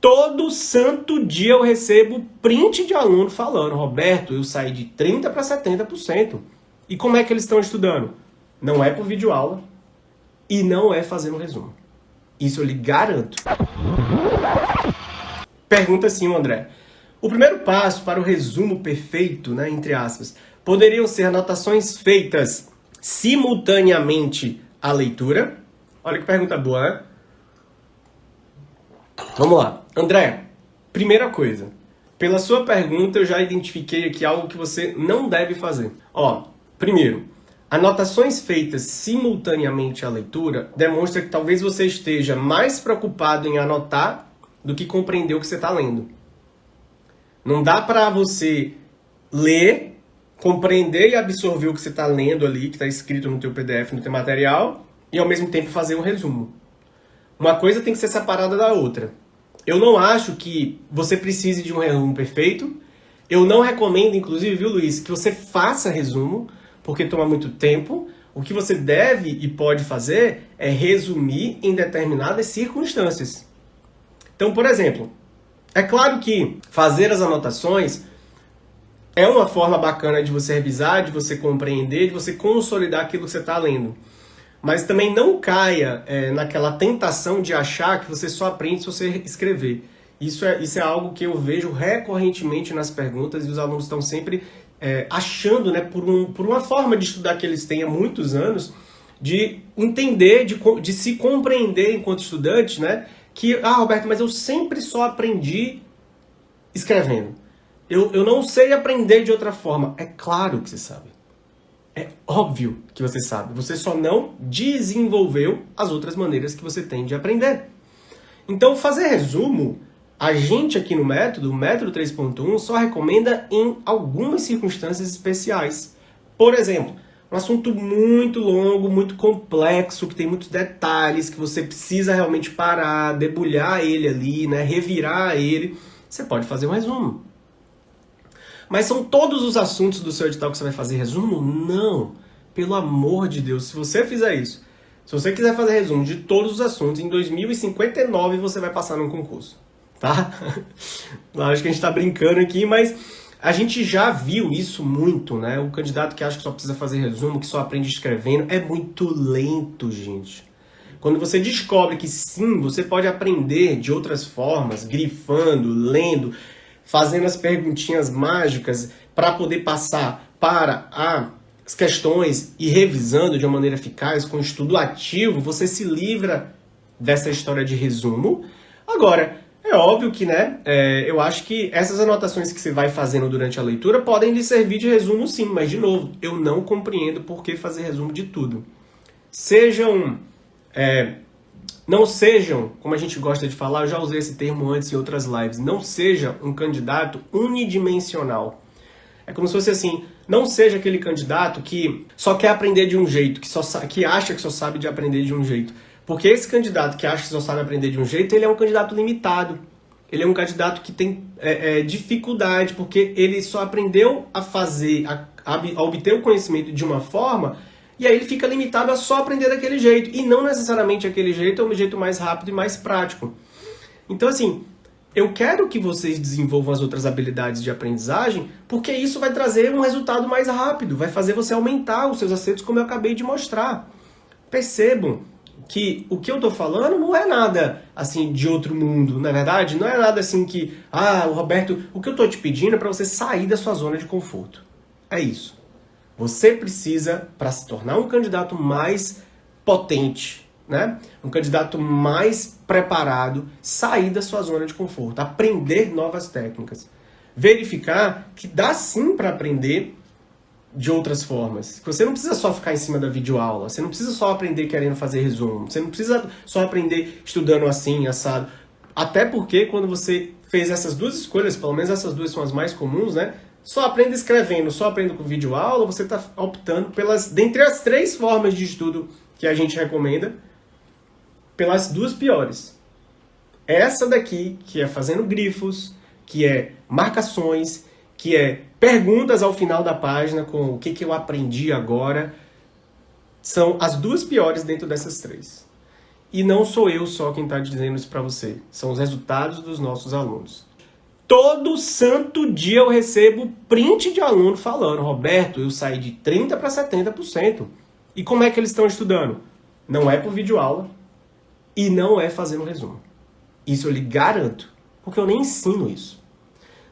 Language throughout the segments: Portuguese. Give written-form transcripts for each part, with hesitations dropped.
Todo santo dia eu recebo print de aluno falando, Roberto, eu saí de 30% para 70%. E como é que eles estão estudando? Não é por videoaula e não é fazendo resumo. Isso eu lhe garanto. Pergunta assim, André. O primeiro passo para o resumo perfeito, né, entre aspas, poderiam ser anotações feitas simultaneamente à leitura? Olha que pergunta boa, né? Vamos lá. André, primeira coisa. Pela sua pergunta, eu já identifiquei aqui algo que você não deve fazer. Primeiro, anotações feitas simultaneamente à leitura demonstra que talvez você esteja mais preocupado em anotar do que compreender o que você está lendo. Não dá para você ler, compreender e absorver o que você está lendo ali, que está escrito no teu PDF, no teu material, e ao mesmo tempo fazer um resumo. Uma coisa tem que ser separada da outra. Eu não acho que você precise de um resumo perfeito. Eu não recomendo, inclusive, viu, Luiz, que você faça resumo, porque toma muito tempo. O que você deve e pode fazer é resumir em determinadas circunstâncias. Então, por exemplo, é claro que fazer as anotações é uma forma bacana de você revisar, de você compreender, de você consolidar aquilo que você está lendo. Mas também não caia naquela tentação de achar que você só aprende se você escrever. Isso é algo que eu vejo recorrentemente nas perguntas e os alunos estão sempre achando, né, por uma forma de estudar que eles têm há muitos anos, de entender, de se compreender enquanto estudante, né, que, Roberto, mas eu sempre só aprendi escrevendo. Eu não sei aprender de outra forma. É claro que você sabe. É óbvio que você sabe. Você só não desenvolveu as outras maneiras que você tem de aprender. Então, fazer resumo, a gente aqui no método, o método 3.1, só recomenda em algumas circunstâncias especiais. Por exemplo, um assunto muito longo, muito complexo, que tem muitos detalhes, que você precisa realmente parar, debulhar ele ali, né, revirar ele. Você pode fazer um resumo. Mas são todos os assuntos do seu edital que você vai fazer resumo? Não. Pelo amor de Deus, se você fizer isso, se você quiser fazer resumo de todos os assuntos, em 2059 você vai passar num concurso, tá? Acho que a gente tá brincando aqui, mas a gente já viu isso muito, né? O candidato que acha que só precisa fazer resumo, que só aprende escrevendo, é muito lento, gente. Quando você descobre que sim, você pode aprender de outras formas, grifando, lendo, fazendo as perguntinhas mágicas para poder passar para as questões e revisando de uma maneira eficaz, com estudo ativo, você se livra dessa história de resumo. Agora, é óbvio que, né, eu acho que essas anotações que você vai fazendo durante a leitura podem lhe servir de resumo sim, mas de novo, eu não compreendo por que fazer resumo de tudo. Não sejam, como a gente gosta de falar, eu já usei esse termo antes em outras lives, não seja um candidato unidimensional. É como se fosse assim, não seja aquele candidato que só quer aprender de um jeito, que acha que só sabe de aprender de um jeito. Porque esse candidato que acha que só sabe aprender de um jeito, ele é um candidato limitado. Ele é um candidato que tem dificuldade, porque ele só aprendeu a fazer, a obter o conhecimento de uma forma. E aí ele fica limitado a só aprender daquele jeito. E não necessariamente aquele jeito é um jeito mais rápido e mais prático. Então, assim, eu quero que vocês desenvolvam as outras habilidades de aprendizagem, porque isso vai trazer um resultado mais rápido, vai fazer você aumentar os seus acertos, como eu acabei de mostrar. Percebam que o que eu estou falando não é nada assim de outro mundo, na verdade? Não é nada assim que, Roberto, o que eu estou te pedindo é para você sair da sua zona de conforto. É isso. Você precisa, para se tornar um candidato mais potente, né? Um candidato mais preparado, sair da sua zona de conforto, aprender novas técnicas. Verificar que dá sim para aprender de outras formas. Você não precisa só ficar em cima da videoaula, você não precisa só aprender querendo fazer resumo, você não precisa só aprender estudando assim, assado. Até porque quando você fez essas duas escolhas, pelo menos essas duas são as mais comuns, né? Só aprenda escrevendo, só aprenda com videoaula, você está optando dentre as 3 formas de estudo que a gente recomenda, pelas 2 piores. Essa daqui, que é fazendo grifos, que é marcações, que é perguntas ao final da página com o que eu aprendi agora, são as 2 piores dentro dessas 3. E não sou eu só quem está dizendo isso para você. São os resultados dos nossos alunos. Todo santo dia eu recebo print de aluno falando: Roberto, eu saí de 30% para 70%. E como é que eles estão estudando? Não é por videoaula e não é fazendo resumo. Isso eu lhe garanto, porque eu nem ensino isso.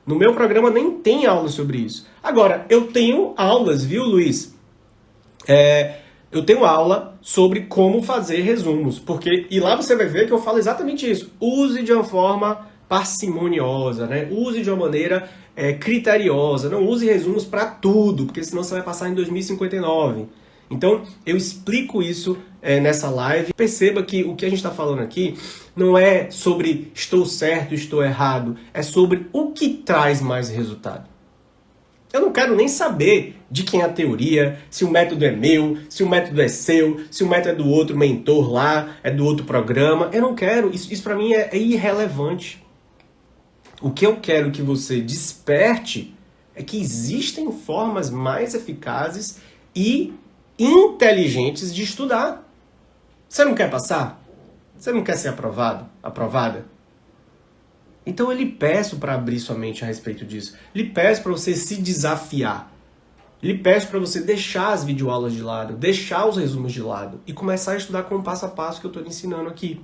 No meu programa nem tem aula sobre isso. Agora, eu tenho aulas, viu, Luiz? Eu tenho aula sobre como fazer resumos, e lá você vai ver que eu falo exatamente isso. Use de uma forma parcimoniosa, né? Use de uma maneira criteriosa, não use resumos para tudo, porque senão você vai passar em 2059. Então, eu explico isso nessa live. Perceba que o que a gente está falando aqui não é sobre estou certo, estou errado, é sobre o que traz mais resultado. Eu não quero nem saber de quem é a teoria, se o método é meu, se o método é seu, se o método é do outro mentor lá, é do outro programa. Eu não quero, isso para mim é irrelevante. O que eu quero que você desperte é que existem formas mais eficazes e inteligentes de estudar. Você não quer passar? Você não quer ser aprovado? Aprovada? Então eu lhe peço para abrir sua mente a respeito disso. Lhe peço para você se desafiar. Lhe peço para você deixar as videoaulas de lado, deixar os resumos de lado e começar a estudar com o passo a passo que eu estou lhe ensinando aqui.